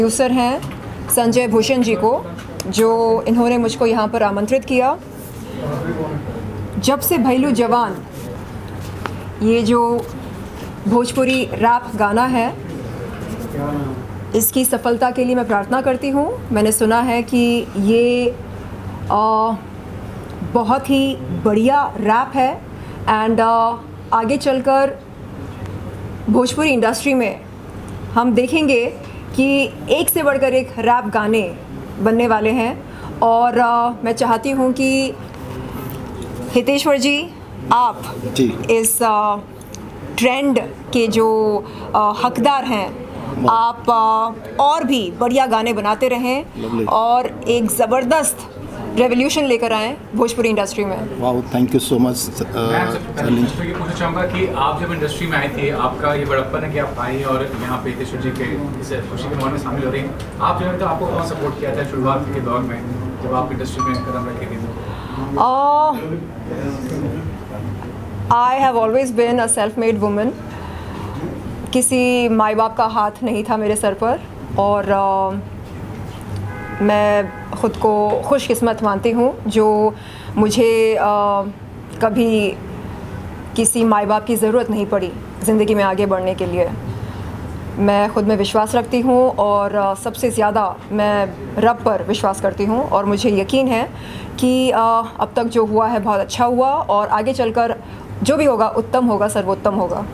Producer हैं संजय भूषण जी को, जो इन्होंने मुझको यहाँ पर आमंत्रित किया। जब से भैलू जवान ये जो भोजपुरी रैप गाना है, इसकी सफलता के लिए मैं प्रार्थना करती हूँ। मैंने सुना है कि ये बहुत ही बढ़िया रैप है एंड आगे चलकर भोजपुरी इंडस्ट्री में हम देखेंगे कि एक से बढ़कर एक रैप गाने बनने वाले हैं। और मैं चाहती हूँ कि हितेश्वर जी, आप इस ट्रेंड के जो हकदार हैं, आप और भी बढ़िया गाने बनाते रहें और एक ज़बरदस्त रेवोल्यूशन लेकर आएँ भोजपुरी इंडस्ट्री में। वाह, थैंक यू सो मच। मैं ये पूछना चाहूँगा कि आप जब इंडस्ट्री में आए थे, आपका ये बड़प्पन है कि आप आई और यहाँ पे हितेश्वर जी के इस खुशी के माहौल में शामिल हो रही हैं। आप जो है तो आपको कौन सपोर्ट किया था शुरुआत के दौर में जब आप इंडस्ट्री में कदम रखे थे? I have always been a self made woman. किसी माई बाप का हाथ नहीं था मेरे सर पर और मैं ख़ुद को खुशकिस्मत मानती हूँ जो मुझे कभी किसी माई बाप की ज़रूरत नहीं पड़ी ज़िंदगी में आगे बढ़ने के लिए। मैं ख़ुद में विश्वास रखती हूँ और सबसे ज़्यादा मैं रब पर विश्वास करती हूँ और मुझे यकीन है कि अब तक जो हुआ है बहुत अच्छा हुआ और आगे चलकर जो भी होगा उत्तम होगा, सर्वोत्तम होगा।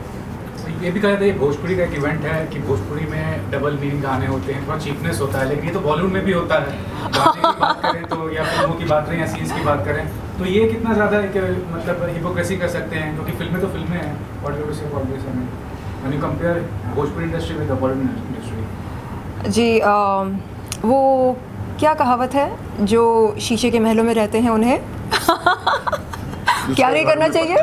ये भी कहा जाता है भोजपुरी का एक इवेंट है कि भोजपुरी में डबल मीनिंग गाने होते हैं, थोड़ा चीपनेस होता है, लेकिन ये तो बॉलीवुड में भी होता है। गाने की बात करें तो या फिल्मों की बात करें या सीन्स की बात करें तो ये कितना ज़्यादा एक मतलब हिपोक्रेसी कर सकते हैं, क्योंकि फिल्में तो फिल्में हैं बॉलीवुड से में when you compare Bhojpuri industry with the Bollywood industry. जी, वो क्या कहावत है, जो शीशे के महलों में रहते हैं उन्हें क्या नहीं करना चाहिए?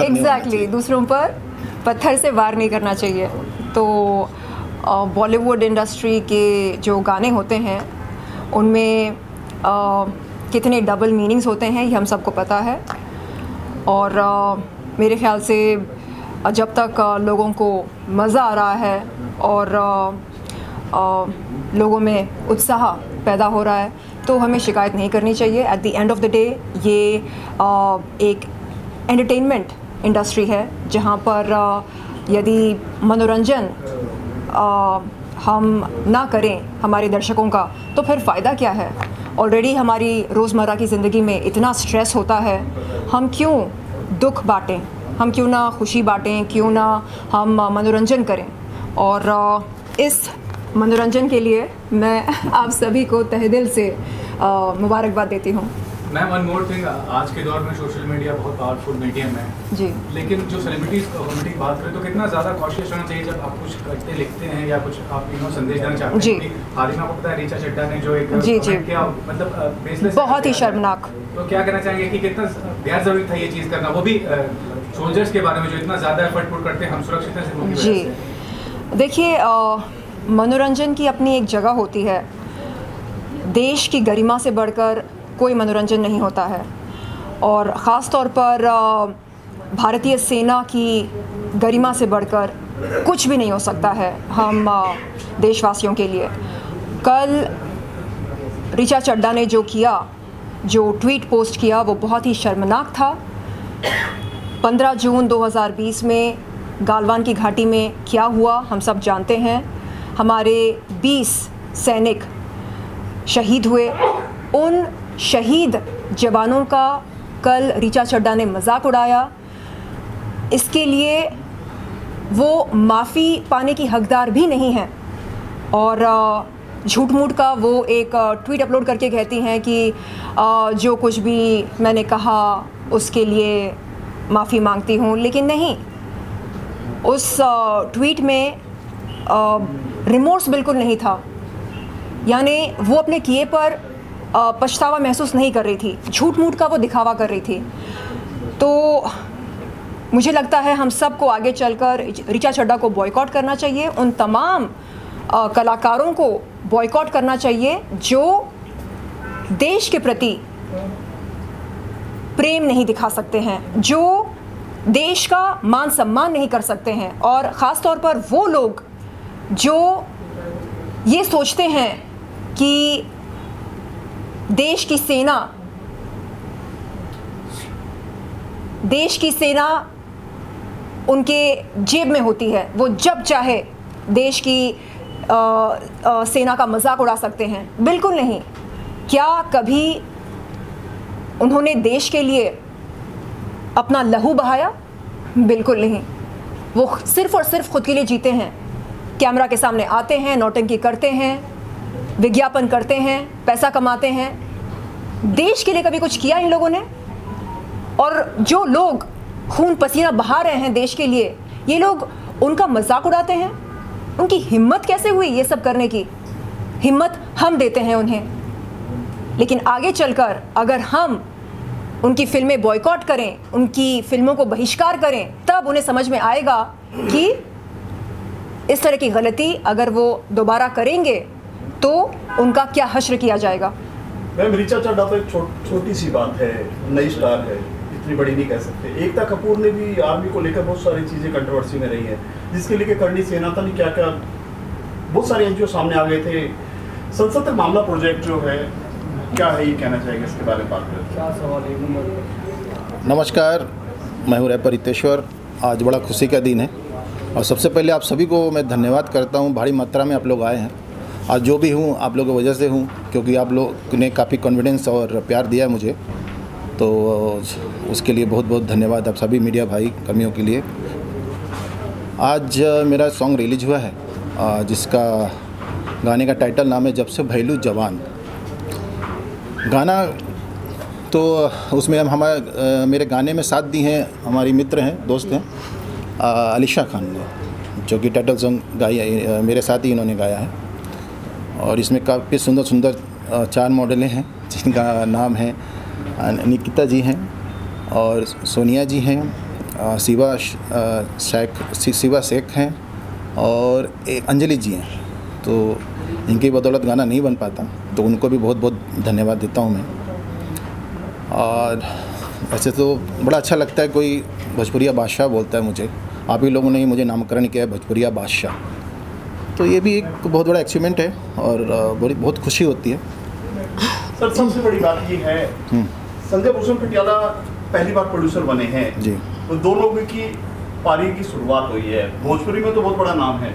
एग्जैक्टली, दूसरों पर पत्थर से वार नहीं करना चाहिए। तो बॉलीवुड इंडस्ट्री के जो गाने होते हैं उनमें कितने डबल मीनिंग्स होते हैं ये हम सबको पता है। और मेरे ख़्याल से जब तक लोगों को मज़ा आ रहा है और लोगों में उत्साह पैदा हो रहा है तो हमें शिकायत नहीं करनी चाहिए। At the end of the day ये एक एंटरटेनमेंट इंडस्ट्री है जहाँ पर यदि मनोरंजन हम ना करें हमारे दर्शकों का तो फिर फ़ायदा क्या है? ऑलरेडी हमारी रोज़मर्रा की ज़िंदगी में इतना स्ट्रेस होता है, हम क्यों दुख बांटें, हम क्यों ना खुशी बांटें, क्यों ना हम मनोरंजन करें। और इस मनोरंजन के लिए मैं आप सभी को तहे दिल से मुबारकबाद देती हूँ। मैम, वन मोर थिंग, आज के दौर में सोशल मीडिया बहुत पावरफुल मीडियम है जी, लेकिन जो सेलिब्रिटीज कम्युनिटी की बात करें तो कितना ज़्यादा कॉशियस होना चाहिए जब आप कुछ करते लिखते हैं या कुछ आप संदेश देना चाहते हैं? हाल ही में आपको पता है रीचा चड्ढा ने जो एक जी क्या मतलब बेसलेस, बहुत ही शर्मनाक। तो क्या कहना चाहेंगे कि कितना गैर ज़रूरी था ये चीज़ करना, वो भी सोल्जर्स के बारे में जो इतना ज़्यादा एफर्ट पुट करते हैं हम सुरक्षित हैं? जी, देखिए, मनोरंजन की अपनी एक जगह होती है। देश की गरिमा से बढ़कर कोई मनोरंजन नहीं होता है और ख़ास तौर पर भारतीय सेना की गरिमा से बढ़कर कुछ भी नहीं हो सकता है हम देशवासियों के लिए। कल ऋचा चड्ढा ने जो किया, जो ट्वीट पोस्ट किया, वो बहुत ही शर्मनाक था। 15 जून 2020 में गालवान की घाटी में क्या हुआ हम सब जानते हैं। हमारे 20 सैनिक शहीद हुए। उन शहीद जवानों का कल ऋचा चड्ढा ने मजाक उड़ाया। इसके लिए वो माफ़ी पाने की हकदार भी नहीं है और झूठ मूठ का वो एक ट्वीट अपलोड करके कहती हैं कि जो कुछ भी मैंने कहा उसके लिए माफ़ी मांगती हूँ, लेकिन नहीं, उस ट्वीट में रिमोर्स बिल्कुल नहीं था। यानी वो अपने किए पर पछतावा महसूस नहीं कर रही थी, झूठ मूठ का वो दिखावा कर रही थी। तो मुझे लगता है हम सबको आगे चलकर ऋचा चड्ढा को बॉयकॉट करना चाहिए, उन तमाम कलाकारों को बॉयकॉट करना चाहिए जो देश के प्रति प्रेम नहीं दिखा सकते हैं, जो देश का मान सम्मान नहीं कर सकते हैं, और ख़ास तौर पर वो लोग जो ये सोचते हैं कि देश की सेना उनके जेब में होती है, वो जब चाहे देश की सेना का मजाक उड़ा सकते हैं। बिल्कुल नहीं। क्या कभी उन्होंने देश के लिए अपना लहू बहाया? बिल्कुल नहीं। वो सिर्फ़ और सिर्फ खुद के लिए जीते हैं। कैमरा के सामने आते हैं, नौटंकी करते हैं, विज्ञापन करते हैं, पैसा कमाते हैं। देश के लिए कभी कुछ किया इन लोगों ने? और जो लोग खून पसीना बहा रहे हैं देश के लिए, ये लोग उनका मजाक उड़ाते हैं। उनकी हिम्मत कैसे हुई ये सब करने की? हिम्मत हम देते हैं उन्हें। लेकिन आगे चलकर अगर हम उनकी फिल्में बॉयकॉट करें, उनकी फिल्मों को बहिष्कार करें, तब उन्हें समझ में आएगा कि इस तरह की गलती अगर वो दोबारा करेंगे तो उनका क्या हश्र किया जाएगा। मैम, ऋचा चड्ढा तो एक छोटी सी बात है, नई स्टार है, इतनी बड़ी नहीं कह सकते। एकता कपूर ने भी आर्मी को लेकर बहुत सारी चीज़ें कंट्रोवर्सी में रही है, जिसके लिए करनी सेना था नहीं क्या क्या, बहुत सारे एनजीओ सामने आ गए थे। संसद तक मामला प्रोजेक्ट जो है, क्या है, ये कहना चाहेंगे इसके बारे में बात करें? क्या सवाल है? नमस्कार, मैं हूँ रैपर हितेश्वर। आज बड़ा खुशी का दिन है और सबसे पहले आप सभी को मैं धन्यवाद करता हूँ। भारी मात्रा में आप लोग आए हैं। आज जो भी हूँ आप लोगों की वजह से हूँ, क्योंकि आप लोग ने काफ़ी कॉन्फिडेंस और प्यार दिया है मुझे, तो उसके लिए बहुत बहुत धन्यवाद आप सभी मीडिया भाई कर्मियों के लिए। आज मेरा सॉन्ग रिलीज हुआ है, जिसका गाने का टाइटल नाम है जब से भैलू जवान। गाना तो उसमें मेरे गाने में साथ दी हैं हमारी मित्र हैं, दोस्त हैं, अलीशा खान ने, जो कि टाइटल सॉन्ग गाया मेरे साथ ही इन्होंने गाया है। और इसमें काफ़ी सुंदर सुंदर 4 मॉडलें हैं, जिनका नाम है निकिता जी हैं और सोनिया जी हैं, शिवा शेख हैं और एक अंजलि जी हैं। तो इनकी बदौलत गाना नहीं बन पाता, तो उनको भी बहुत बहुत धन्यवाद देता हूँ मैं। और ऐसे तो बड़ा अच्छा लगता है कोई भोजपुरिया बादशाह बोलता है मुझे। आप ही लोगों ने ही मुझे नामकरण किया है भोजपुरिया बादशाह, तो ये भी एक बहुत बड़ा अचीवमेंट है और बहुत खुशी होती है। सर, सबसे बड़ी बात ये है, संजय भूषण पटियाला पहली बार प्रोड्यूसर बने हैं जी। तो 2 लोगों की पारी की शुरुआत हुई है, भोजपुरी में तो बहुत बड़ा नाम है,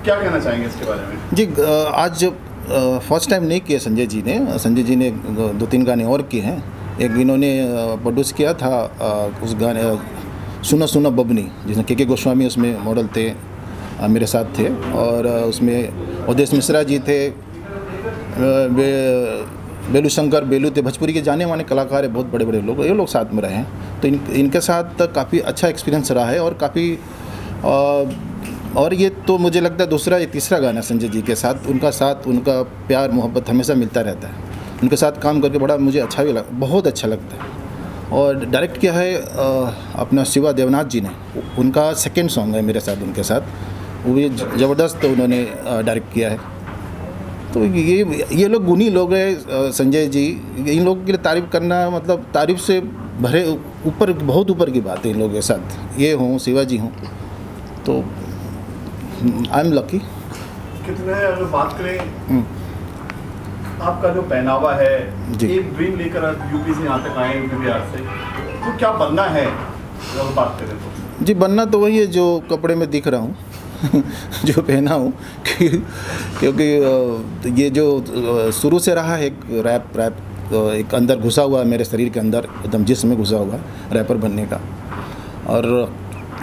क्या कहना चाहेंगे इसके बारे में? जी, आज फर्स्ट टाइम नहीं किया संजय जी ने 2-3 गाने और किए हैं। एक इन्होंने प्रोड्यूस किया था उस गाने सुनो सुनो बबनी, जिसमें के गोस्वामी उसमें मॉडल थे, मेरे साथ थे। और उसमें उदेश मिश्रा जी थे, बेलू शंकर बेलू थे, भोजपुरी के जाने माने कलाकार है, बहुत बड़े बड़े लोग, ये लोग साथ में रहे हैं। तो इनके साथ काफ़ी अच्छा एक्सपीरियंस रहा है और काफ़ी और ये तो मुझे लगता है दूसरा या तीसरा गाना संजय जी के साथ। उनका प्यार मोहब्बत हमेशा मिलता रहता है। उनके साथ काम करके बड़ा मुझे अच्छा भी बहुत अच्छा लगता है। और डायरेक्ट किया है अपना शिवा देवनाथ जी ने, उनका सेकंड सॉन्ग है मेरे साथ, उनके साथ वो भी ज़बरदस्त उन्होंने डायरेक्ट किया है। तो ये लोग गुणी लोग हैं संजय जी, इन लोगों के लिए तारीफ़ करना मतलब तारीफ़ से भरे ऊपर, बहुत ऊपर की बात है इन लोगों के साथ। ये हों, शिवा जी हों, तो आई एम लकी। कितने अगर बात करें आपका जो पहनावा है, एक ड्रीम लेकर यूपी से यहाँ तक आए, यूपी बिहार से, तो क्या बनना है अगर बात करें तो? जी, बनना तो वही है जो कपड़े में दिख रहा हूँ जो पहना हूँ, क्योंकि ये जो शुरू से रहा है एक रैप एक अंदर घुसा हुआ है मेरे शरीर के अंदर, एकदम जिस्म में घुसा हुआ है रैपर बनने का। और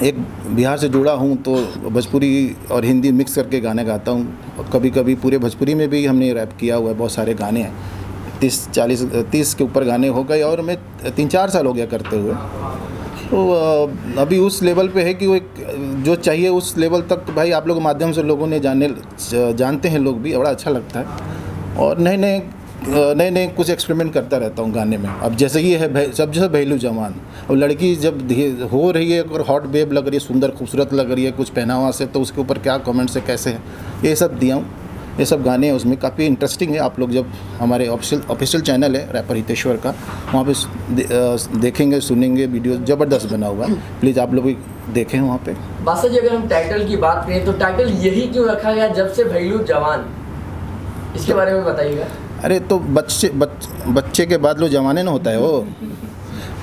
एक बिहार से जुड़ा हूँ तो भोजपुरी और हिंदी मिक्स करके गाने गाता हूँ। कभी कभी पूरे भोजपुरी में भी हमने रैप किया हुआ है, बहुत सारे गाने हैं, 30 के ऊपर गाने हो गए और मैं 3-4 साल हो गया करते हुए। तो अभी उस लेवल पे है कि वो एक जो चाहिए उस लेवल तक तो भाई आप लोगों के माध्यम से लोगों ने जानते हैं लोग भी, बड़ा अच्छा लगता है। और नए कुछ एक्सपेरिमेंट करता रहता हूँ गाने में। अब जैसे ये है सब जैसे भैलू जवान, और लड़की जब हो रही है और हॉट बेब लग रही है, सुंदर खूबसूरत लग रही है कुछ पहनावा से, तो उसके ऊपर क्या कमेंट्स है, कैसे है, ये सब दिया हूँ। ये सब गाने हैं उसमें, काफ़ी इंटरेस्टिंग है। आप लोग जब हमारे ऑफिशियल चैनल है रैपर हितेश्वर का, वहाँ पे देखेंगे सुनेंगे, वीडियो ज़बरदस्त बना हुआ है। प्लीज़ आप लोग भी देखें वहाँ पे। बादशाह जी, अगर हम टाइटल की बात करें तो टाइटल यही क्यों रखा गया, जब से भैलू जवान, इसके बारे में बताइएगा। अरे तो बच्चे के बाद लो जवाने ना होता है वो,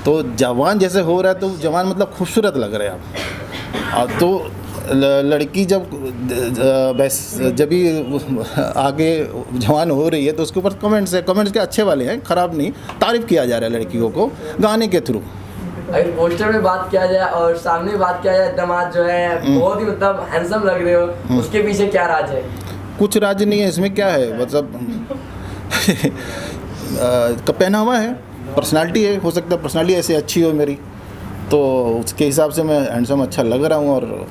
तो जवान जैसे हो रहा है तो जवान मतलब खूबसूरत लग रहे हैं आप। तो लड़की जब भी आगे जवान हो रही है तो उसके ऊपर कमेंट्स के अच्छे वाले हैं, ख़राब नहीं, तारीफ़ किया जा रहा है लड़कियों को गाने के थ्रू। अगर पोस्टर में बात किया जाए और सामने बात किया जाए, दामाद जो है बहुत ही मतलब हैंडसम लग रहे हो, उसके पीछे क्या राज है? कुछ राज नहीं है इसमें, क्या है मतलब पहना हुआ है, पर्सनालिटी है, हो सकता है पर्सनालिटी ऐसे अच्छी हो मेरी, तो उसके हिसाब से मैं हैंडसम अच्छा लग रहा हूँ। और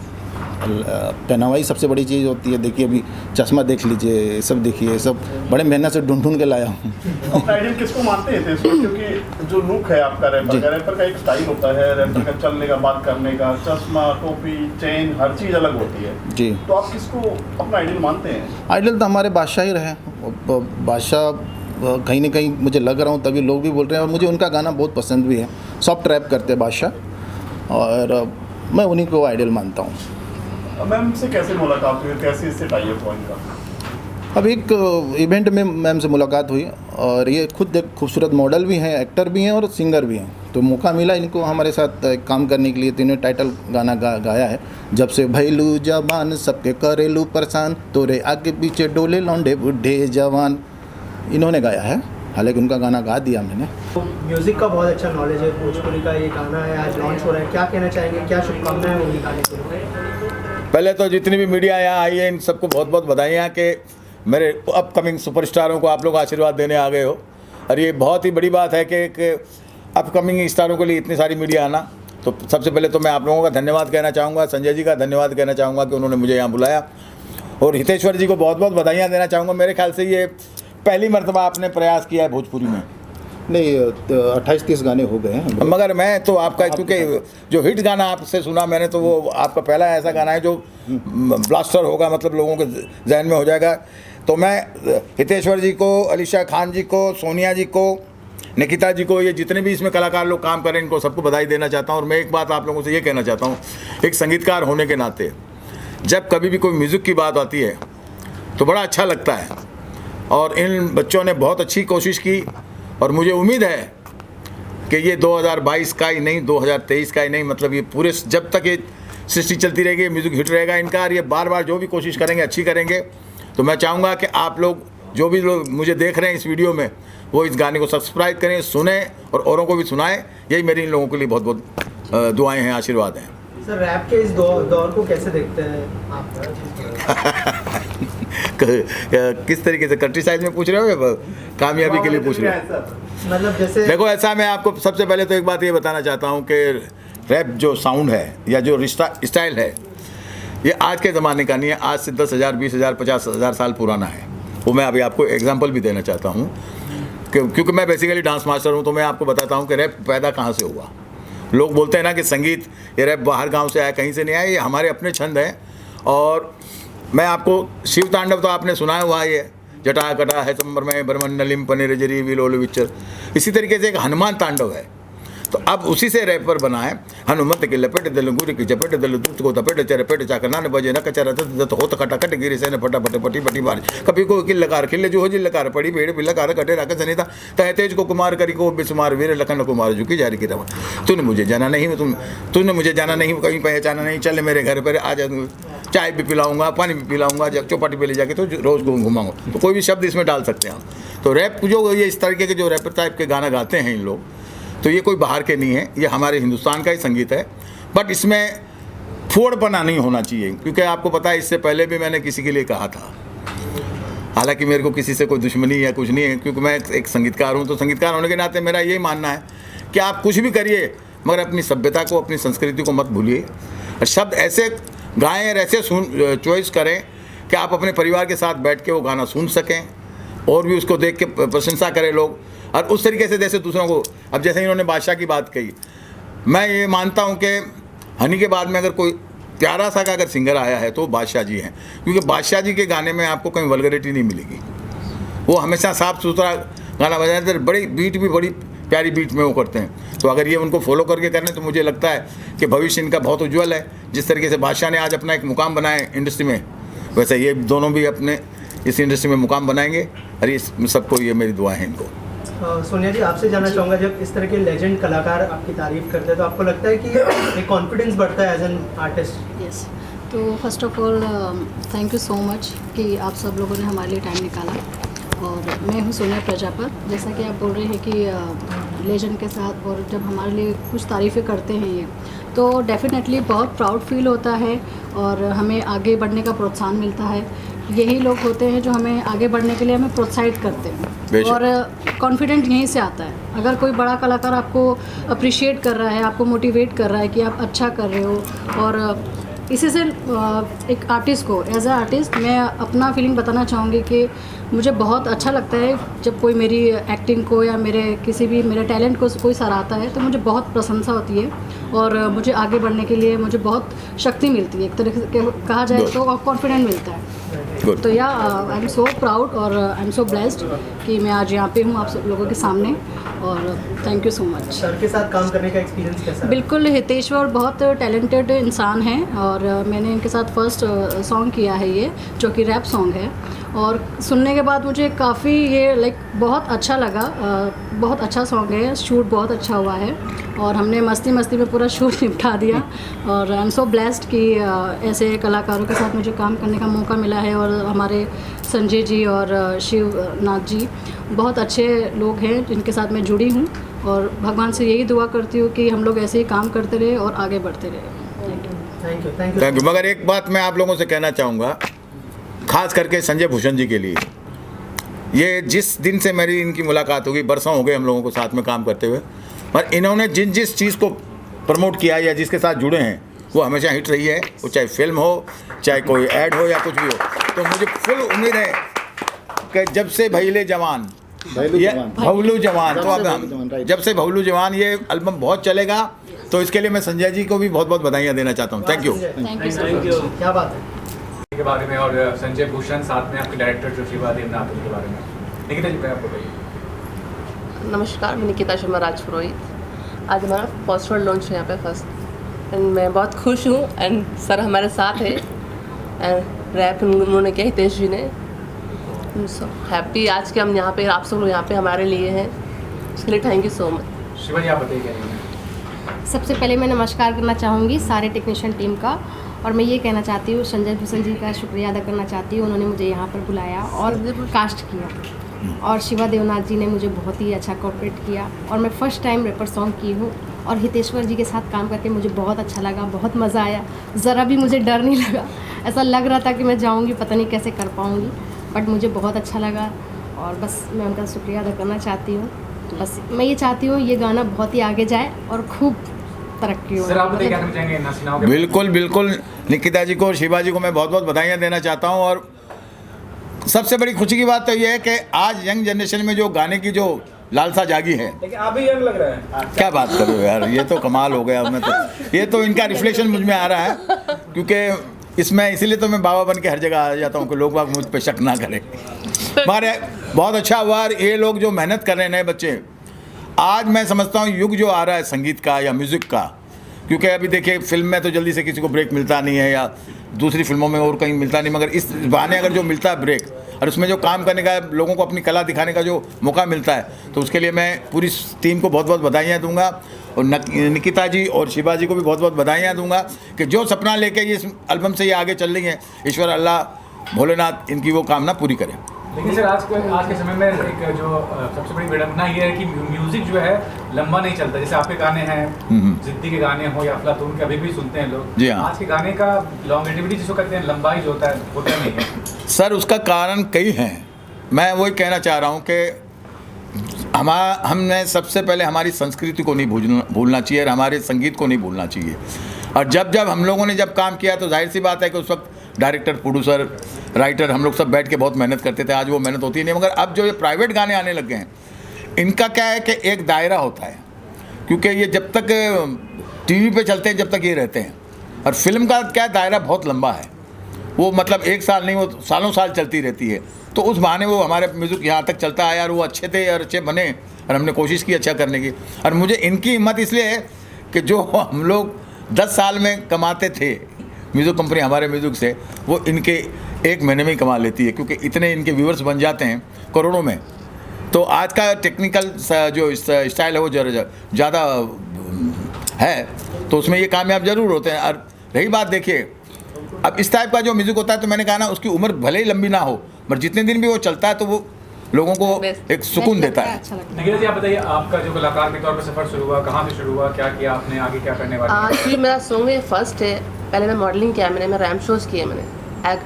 पहनावा ही सबसे बड़ी चीज़ होती है। देखिए अभी चश्मा देख लीजिए, सब देखिए, सब बड़े मेहनत से ढूंढ के लाया हूँ। अपना आइडियल किसको मानते हैं इसमें? क्योंकि जो लुक है आपका रैपर का एक स्टाइल होता है, रैपर का चलने का, बात करने का, चश्मा, टोपी, चेन, हर चीज़ अलग होती है जी। तो आप किसको अपना आइडियल मानते हैं? आइडियल तो हमारे बादशाह ही रहे। बादशाह कहीं ना कहीं मुझे लग रहा हूँ, तभी लोग भी बोल रहे हैं, और मुझे उनका गाना बहुत पसंद भी है। सॉफ्ट रैप करते हैं बादशाह, और मैं उन्हीं को आइडियल मानता हूँ। मैम से कैसे मुलाकात हुई, कैसे इससे टाई अप हुआ इनका? अब एक इवेंट में मैम से मुलाकात हुई, और ये खुद एक खूबसूरत मॉडल भी हैं, एक्टर भी हैं और सिंगर भी हैं, तो मौका मिला इनको हमारे साथ काम करने के लिए। तो इन्होंने टाइटल गाना गाया है, जब से भैलू जवान सबके करेलू परेशान, तोरे आगे पीछे डोले लौंडे बुढ़े जवान, इन्होंने गाया है। हालांकि उनका गाना गा दिया मैंने। म्यूज़िक का बहुत अच्छा नॉलेज है, भोजपुरी का ये गाना है, आज लॉन्च हो रहा है, क्या कहना चाहेंगे, क्या शुभकामनाएं होंगी गाने के लिए? पहले तो जितनी भी मीडिया यहाँ आई है इन सबको बहुत बहुत बधाइयाँ कि मेरे अपकमिंग सुपरस्टारों को आप लोग आशीर्वाद देने आ गए हो। और ये बहुत ही बड़ी बात है कि अपकमिंग स्टारों के लिए इतनी सारी मीडिया आना। तो सबसे पहले तो मैं आप लोगों का धन्यवाद कहना चाहूँगा, संजय जी का धन्यवाद कहना चाहूँगा कि उन्होंने मुझे यहाँ बुलाया, और हितेश्वर जी को बहुत बहुत बधाइयाँ देना चाहूँगा। मेरे ख्याल से ये पहली मरतबा आपने प्रयास किया है भोजपुरी में। नहीं, 28-30 गाने हो गए हैं, मगर मैं तो आपका, क्योंकि जो हिट गाना आपसे सुना मैंने, तो वो आपका पहला ऐसा गाना है जो ब्लास्टर होगा, मतलब लोगों के जहन में हो जाएगा। तो मैं हितेश्वर जी को, अलीशा खान जी को, सोनिया जी को, निकिता जी को, ये जितने भी इसमें कलाकार लोग काम करें, इनको सबको बधाई देना चाहता हूँ। और मैं एक बात आप लोगों से ये कहना चाहता हूँ, एक संगीतकार होने के नाते जब कभी भी कोई म्यूज़िक की बात आती है तो बड़ा अच्छा लगता है, और इन बच्चों ने बहुत अच्छी कोशिश की, और मुझे उम्मीद है कि ये 2022 का ही नहीं, 2023 का ही नहीं, मतलब ये पूरे जब तक ये सृष्टि चलती रहेगी, म्यूज़िक हिट रहेगा इनका, और ये बार बार जो भी कोशिश करेंगे अच्छी करेंगे। तो मैं चाहूँगा कि आप लोग, जो भी लोग मुझे देख रहे हैं इस वीडियो में, वो इस गाने को सब्सक्राइब करें, सुने और औरों को भी सुनाएं। यही मेरी इन लोगों के लिए बहुत बहुत दुआएं हैं, आशीर्वाद हैं। सर, रैप के इस दौर को कैसे देखते हैं आप? किस तरीके से, कंट्री साइज में पूछ रहे हो, कामयाबी के लिए पूछ रहे हो? मतलब जैसे देखो, ऐसा मैं आपको सबसे पहले तो एक बात ये बताना चाहता हूँ कि रैप जो साउंड है या जो स्टाइल है, ये आज के ज़माने का नहीं है, आज से 10,000, 20,000, 50,000 साल पुराना है। वो मैं अभी आपको एग्जांपल भी देना चाहता हूँ, क्योंकि मैं बेसिकली डांस मास्टर हूँ, तो मैं आपको बताता हूँ कि रैप पैदा कहाँ से हुआ। लोग बोलते हैं ना कि संगीत, ये रैप बाहर गाँव से आया, कहीं से नहीं आया, ये हमारे अपने छंद हैं। और मैं आपको शिव तांडव तो आपने सुना हुआ है, ये जटा कटा है संबर में ब्रह्मन नलिम पनेर जरी विलोल विचर। इसी तरीके से एक हनुमान तांडव है, तो अब उसी से रैपर बना है। हनुमत के लपेट दल गुरु की चपेट दल दूत को तपेट चर पेट चाकर नान बजे न कचर दत होत खटा कट गिरी से न फटा फटे पटी पटी बार कभी को किल लकार खिले जो हो जिल लकार पड़ी भेड़ बिल लकार कटे राक सनिता तह तेज को कुमार करी को बिस्मार वीर लखन कुमार झुकी जारी की रवा। तूने मुझे जाना नहीं, तूने मुझे जाना नहीं, कहीं पहचाना नहीं, चल मेरे घर पर आ जा, चाय भी पिलाऊंगा, पानी भी पिलाऊंगा, जब चौपाटी पे ले जाके तो रोज़ घुमाऊंगा। तो कोई भी शब्द इसमें डाल सकते हैं हम। तो रैप जो ये इस तरीके के जो रैपर टाइप के गाना गाते हैं इन लोग, तो ये कोई बाहर के नहीं है, ये हमारे हिंदुस्तान का ही संगीत है। बट इसमें फोड़पना नहीं होना चाहिए, क्योंकि आपको पता है इससे पहले भी मैंने किसी के लिए कहा था। हालांकि मेरे को किसी से कोई दुश्मनी या कुछ नहीं है, क्योंकि मैं एक संगीतकार हूँ। तो संगीतकार होने के नाते मेरा यही मानना है कि आप कुछ भी करिए, मगर अपनी सभ्यता को, अपनी संस्कृति को मत भूलिए। और शब्द ऐसे गाएँ और ऐसे चॉइस करें कि आप अपने परिवार के साथ बैठ के वो गाना सुन सकें, और भी उसको देख के प्रशंसा करें लोग। और उस तरीके से जैसे दूसरों को, अब जैसे इन्होंने बादशाह की बात कही, मैं ये मानता हूँ कि हनी के बाद में अगर कोई प्यारा सा का अगर सिंगर आया है तो बादशाह जी हैं, क्योंकि बादशाह जी के गाने में आपको कहीं वल्गरिटी नहीं मिलेगी। वो हमेशा साफ़ सुथरा गाना बजाते, बड़ी बीट भी बड़ी प्यारी बीट में वो करते हैं। तो अगर ये उनको फॉलो करके करें तो मुझे लगता है कि भविष्य इनका बहुत उज्जवल है। जिस तरीके से बादशाह ने आज अपना एक मुकाम बनाया इंडस्ट्री में, वैसे ये दोनों भी अपने इस इंडस्ट्री में मुकाम बनाएंगे। और ये सबको ये मेरी दुआ है इनको। सोनिया जी, आपसे जानना चाहूँगा, जब इस तरह के लेजेंड कलाकार आपकी तारीफ करते हैं तो आपको लगता है कि एक कॉन्फिडेंस बढ़ता है एज एन आर्टिस्ट? यस, तो first of all thank you so much कि आप सब लोगों ने हमारे लिए टाइम निकाला। और मैं हूँ सोनिया प्रजापत। जैसा कि आप बोल रहे हैं कि लेजेंड के साथ और जब हमारे लिए कुछ तारीफ़ें करते हैं ये, तो डेफिनेटली बहुत प्राउड फील होता है और हमें आगे बढ़ने का प्रोत्साहन मिलता है। यही लोग होते हैं जो हमें आगे बढ़ने के लिए हमें प्रोत्साहित करते हैं और कॉन्फिडेंट यहीं से आता है। अगर कोई बड़ा कलाकार आपको अप्रिशिएट कर रहा है, आपको मोटिवेट कर रहा है कि आप अच्छा कर रहे हो, और इसी से एक आर्टिस्ट को एज ए आर्टिस्ट मैं अपना फीलिंग बताना चाहूँगी कि मुझे बहुत अच्छा लगता है जब कोई मेरी एक्टिंग को या मेरे किसी भी मेरे टैलेंट को कोई सराहता है, तो मुझे बहुत प्रशंसा होती है और मुझे आगे बढ़ने के लिए मुझे बहुत शक्ति मिलती है। एक तरीके से कहा जाए तो कॉन्फिडेंट मिलता है। तो या आई एम सो प्राउड और आई एम सो ब्लेस्ड कि मैं आज यहाँ पे हूँ आप सब लोगों के सामने, और thank you so much. Sir के साथ काम करने का एक्सपीरियंस कैसा है? बिल्कुल, हितेश्वर बहुत टैलेंटेड इंसान हैं और मैंने इनके साथ फर्स्ट सॉन्ग किया है ये, जो कि रैप सॉन्ग है, और सुनने के बाद मुझे काफ़ी ये लाइक बहुत अच्छा लगा। बहुत अच्छा सॉन्ग है, शूट बहुत अच्छा हुआ है और हमने मस्ती मस्ती में पूरा शूट निपटा दिया। और आई एम सो ब्लेस्ड कि ऐसे कलाकारों के साथ मुझे काम करने का मौका मिला है। और हमारे संजय जी और शिवनाथ जी बहुत अच्छे लोग हैं जिनके साथ मैं जुड़ी हूँ, और भगवान से यही दुआ करती हूँ कि हम लोग ऐसे ही काम करते रहे और आगे बढ़ते रहे। Thank you. मगर एक बात मैं आप लोगों से कहना चाहूँगा, खास करके संजय भूषण जी के लिए, ये जिस दिन से मेरी इनकी मुलाकात होगी, बरसों हो गए हम लोगों को साथ में काम करते हुए, पर इन्होंने जिस चीज़ को प्रमोट किया या जिसके साथ जुड़े हैं वो हमेशा हिट रही है। वो चाहे फिल्म हो, चाहे कोई ऐड हो या कुछ भी हो। तो मुझे फुल उम्मीद है कि जब से भैले जवान ये भवलू जवान, तो अब जब से भवलू जवान ये एल्बम बहुत चलेगा, तो इसके लिए मैं संजय जी को भी बहुत बहुत बधाइयाँ देना चाहता हूँ। Thank you. क्या बात है के बारे में, और संजय भूषण साथ में आपके डायरेक्टर जो शिवा देवनाथ के बारे में, निकिता जी आपको बताइए। नमस्कार, मैं निकिता शर्मा राजपुरोहित। आज हमारा फर्स्ट वर्ल्ड लॉन्च है यहाँ पे फर्स्ट, एंड मैं बहुत खुश हूँ। एंड सर हमारे साथ है, एंड रैप उन्होंने किया हितेश जी ने। सो हैप्पी आज के हम यहाँ पे, आप सब लोग यहाँ पे हमारे लिए हैं, उसके लिए thank you so much. Shiva ji आप बताइए क्या? सबसे पहले मैं नमस्कार करना चाहूँगी सारे टेक्नीशियन टीम का, और मैं ये कहना चाहती हूँ संजय भूषण जी का शुक्रिया अदा करना चाहती हूँ। उन्होंने मुझे यहाँ पर बुलाया और कास्ट किया, और शिवा देवनाथ जी ने मुझे बहुत ही अच्छा कोऑपरेट किया, और मैं फ़र्स्ट टाइम रैपर सॉन्ग की हूँ। और हितेश्वर जी के साथ काम करके मुझे बहुत अच्छा लगा, बहुत मज़ा आया। ज़रा भी मुझे डर नहीं लगा, ऐसा लग रहा था कि मैं जाऊँगी पता नहीं कैसे कर पाऊँगी, बट मुझे बहुत अच्छा लगा। और बस मैं उनका शुक्रिया अदा करना चाहती हूँ। तो बस मैं ये चाहती हूँ ये गाना बहुत ही आगे जाए और खूब तरक्की हो। सर आप बताइए क्या कहना चाहेंगे नसीनाओं के? बिल्कुल बिल्कुल, निकिता जी को और शिवा जी को मैं बहुत बहुत बधाइयाँ देना चाहता हूँ। और सबसे बड़ी खुशी की बात तो ये है कि आज यंग जनरेशन में जो गाने की जो लालसा जागी है, लेकिन आप भी यंग लग रहे हैं। क्या बात कर रहे हो यार, ये तो कमाल हो गया। मैं तो ये तो इनका रिफ्लेक्शन मुझ में आ रहा है, क्योंकि इसमें इसीलिए तो मैं बाबा बन के हर जगह आ जाता हूँ कि लोग बाग मुझ पर शक ना करें। हमारे बहुत अच्छा हुआ। ये लोग जो मेहनत कर रहे हैं नए बच्चे, आज मैं समझता हूँ युग जो आ रहा है संगीत का या म्यूज़िक का, क्योंकि अभी देखिए फिल्म में तो जल्दी से किसी को ब्रेक मिलता नहीं है, या दूसरी फिल्मों में और कहीं मिलता नहीं, मगर इस बहाने अगर जो मिलता है ब्रेक, और उसमें जो काम करने का, लोगों को अपनी कला दिखाने का जो मौका मिलता है, तो उसके लिए मैं पूरी टीम को बहुत बहुत बधाइयाँ दूंगा। और निकिता जी और शिवा जी को भी बहुत बहुत बधाइयाँ दूंगा कि जो सपना लेके ये इस एल्बम से ये आगे चल रही हैं, ईश्वर अल्लाह भोलेनाथ इनकी वो कामना पूरी करें। लेकिन सर आज के समय में एक जो सबसे बड़ी विडंबना ये है कि म्यूजिक जो है लंबा नहीं चलता। जैसे आपके गाने हैं, जिद्दी के गाने हो या अफलातून के, अभी भी सुनते हैं लोग। जी हाँ। आज के गाने का लॉन्गेटिविटी जिसको कहते हैं, लंबाई जो होता नहीं है। सर उसका कारण कई हैं। मैं वही कहना चाह रहा हूँ कि हमने सबसे पहले हमारी संस्कृति को नहीं भूलना चाहिए और हमारे संगीत को नहीं भूलना चाहिए। और जब हम लोगों ने जब काम किया तो जाहिर सी बात है कि उस वक्त डायरेक्टर, प्रोड्यूसर, राइटर, हम लोग सब बैठ के बहुत मेहनत करते थे। आज वो मेहनत होती नहीं, मगर अब जो ये प्राइवेट गाने आने लग गए हैं, इनका क्या है कि एक दायरा होता है, क्योंकि ये जब तक टीवी पे चलते हैं जब तक ये रहते हैं, और फिल्म का क्या दायरा बहुत लंबा है, वो मतलब एक साल नहीं, वो सालों साल चलती रहती है। तो उस बहाने वो हमारे म्यूज़िक यहाँ तक चलता है यार, वो अच्छे थे और अच्छे बने, और हमने कोशिश की अच्छा करने की। और मुझे इनकी हिम्मत इसलिए है कि जो हम लोग 10 साल में कमाते थे म्यूज़िक कंपनी हमारे म्यूज़िक से, वो इनके 1 महीने में ही कमा लेती है, क्योंकि इतने इनके व्यूअर्स बन जाते हैं करोड़ों में। तो आज का टेक्निकल जो स्टाइल है वो ज़्यादा है, तो उसमें ये कामयाब ज़रूर होते हैं। और रही बात, देखिए अब इस टाइप का जो म्यूज़िक होता है, तो मैंने कहा ना, उसकी उम्र भले ही लंबी ना हो, मगर जितने दिन भी वो चलता है तो वो लोगों को एक सुकून देता है। अच्छा लगता है। निखिल जी, आप बताइए, आपका जो कलाकार के तौर पर सफ़र शुरू हुआ, कहाँ से शुरू हुआ, क्या किया आपने, आगे क्या करने वाले हैं? एक्चुअली मेरा सॉन्ग ये फर्स्ट है। पहले मैं मॉडलिंग किया, मैं रैम्प शोज़ किए, मैंने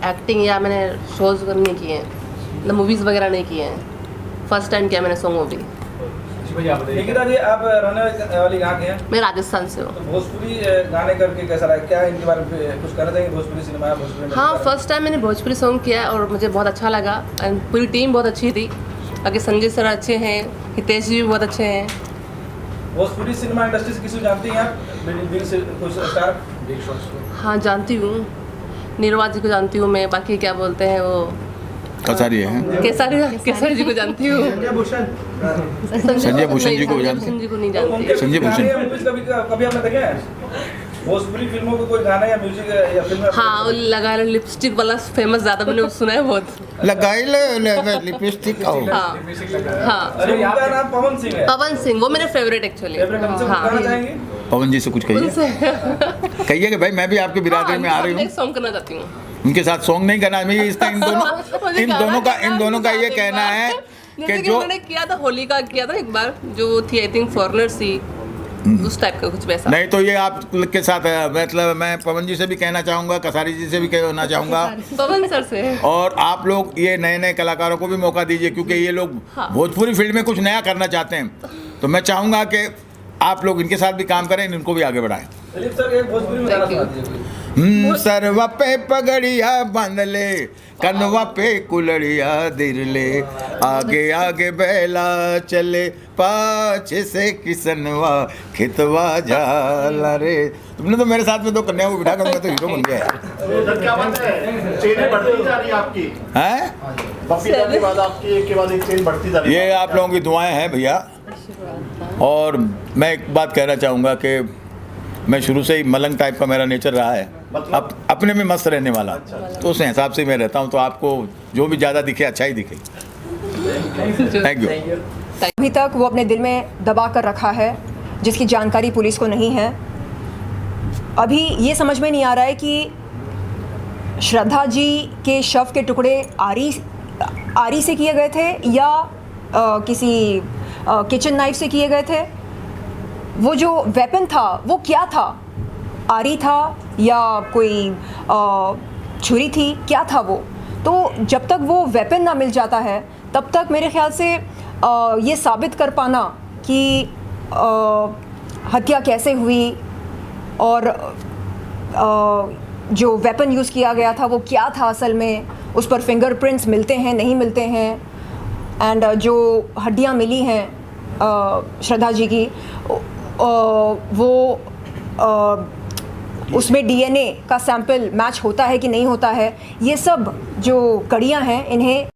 एक्टिंग या मैंने शोज़ नहीं किए हैं, मतलब मूवीज़ वगैरह नहीं किए हैं। फर्स्ट टाइम किया मैंने सॉन्ग मूवी। जी भैया, आप बताइए। निकिता जी, आप रहने वाली कहाँ के हैं? मैं राजस्थान से हूँ। तो भोजपुरी गाने करके कैसा लगा? क्या इनके बारे में कुछ कर देंगे? भोजपुरी सिनेमा, भोजपुरी हाँ, फर्स्ट टाइम मैंने भोजपुरी सॉन्ग किया और मुझे बहुत अच्छा लगा। एंड पूरी टीम बहुत अच्छी थी। बाकी संजय सर अच्छे हैं, हितेश जी भी बहुत अच्छे हैं। भोजपुरी सिनेमा इंडस्ट्री से किसी को जानती हैं आप? दिल से कुछ स्टार? हाँ, जानती हूँ, निर्वाज जी को जानती हूँ मैं। बाकी क्या बोलते हैं वो, कसारी है, केसरी जी को जानती हूँ। संजय भूषण जी को जानते हैं? संजय जी को नहीं जानती। उनके संजय भूषण। गाने या मूवीज कभी आपने देखे हैं? भोजपुरी फिल्मों को कोई गाना या म्यूजिक या फिल्म? हाँ, वो लगा लो लिपस्टिक वाला फेमस ज़्यादा मैंने सुना है बहुत। लगाई ले लिपस्टिक का। हाँ हाँ, अरे उनका नाम पवन सिंह है। पवन सिंह, वो मेरे फेवरेट एक्चुअली। फेवरेट, हमसे कुछ गाना चाहेंगे? पवन जी से कुछ कहिए, कहिए कि भाई मैं भी आपकी बिरादरी में आ रही हूँ। एक सॉन्ग करना चाहती हूँ उनके साथ सॉन्ग नहीं करना है, इसका इन दोनों का ये कहना है कि जो उन्होंने किया था, होली का किया था एक बार, जो थी आई थिंक फॉरेनर्स थी, उस टाइप का कुछ वैसा। नहीं, तो ये आप के साथ है, मतलब मैं पवन जी से भी कहना चाहूँगा, कसारी जी से भी कहना चाहूँगा, पवन सर से। और आप लोग ये नए नए कलाकारों को भी मौका दीजिए, क्योंकि ये लोग भोजपुरी फील्ड में कुछ नया करना चाहते हैं। तो मैं चाहूँगा कि आप लोग इनके साथ भी काम करें, इनको भी आगे बढ़ाएं। दिलीप सर, एक भोजपुरी में गाना सुना दीजिए कोई। सरवा पे पगड़िया बांध ले, कनवा पे कुलड़िया दिर ले, आगे आगे बैला चले, पाछे से किसनवा खितवा जाला रे। तुमने तो मेरे साथ में 2 कन्याओं को बिठा कर मैं तो हीरो बन गया है। क्या बात है, चेनें बढ़ती जा रही है आपकी हैं? बबीता के बाद आपकी एक के बाद एक चेन बढ़ती जा रही है। ये आप लोगों की दुआएं हैं भैया। और मैं एक बात कहना चाहूँगा कि मैं शुरू से ही मलंग टाइप का मेरा नेचर रहा है, अब अपने में मस्त रहने वाला, तो उस हिसाब से मैं रहता हूँ। तो आपको जो भी ज़्यादा दिखे अच्छा ही दिखे। Thank you. अभी तक वो अपने दिल में दबा कर रखा है, जिसकी जानकारी पुलिस को नहीं है। अभी ये समझ में नहीं आ रहा है कि श्रद्धा जी के शव के टुकड़े आरी से किए गए थे या किसी किचन नाइफ से किए गए थे। वो जो वेपन था वो क्या था, आरी था या कोई छुरी थी, क्या था वो। तो जब तक वो वेपन ना मिल जाता है तब तक मेरे ख्याल से ये साबित कर पाना कि हत्या कैसे हुई और जो वेपन यूज़ किया गया था वो क्या था असल में, उस पर फिंगरप्रिंट्स मिलते हैं नहीं मिलते हैं, एंड जो हड्डियां मिली हैं श्रद्धा जी की वो उसमें डीएनए का सैंपल मैच होता है कि नहीं होता है। ये सब जो कड़ियां हैं इन्हें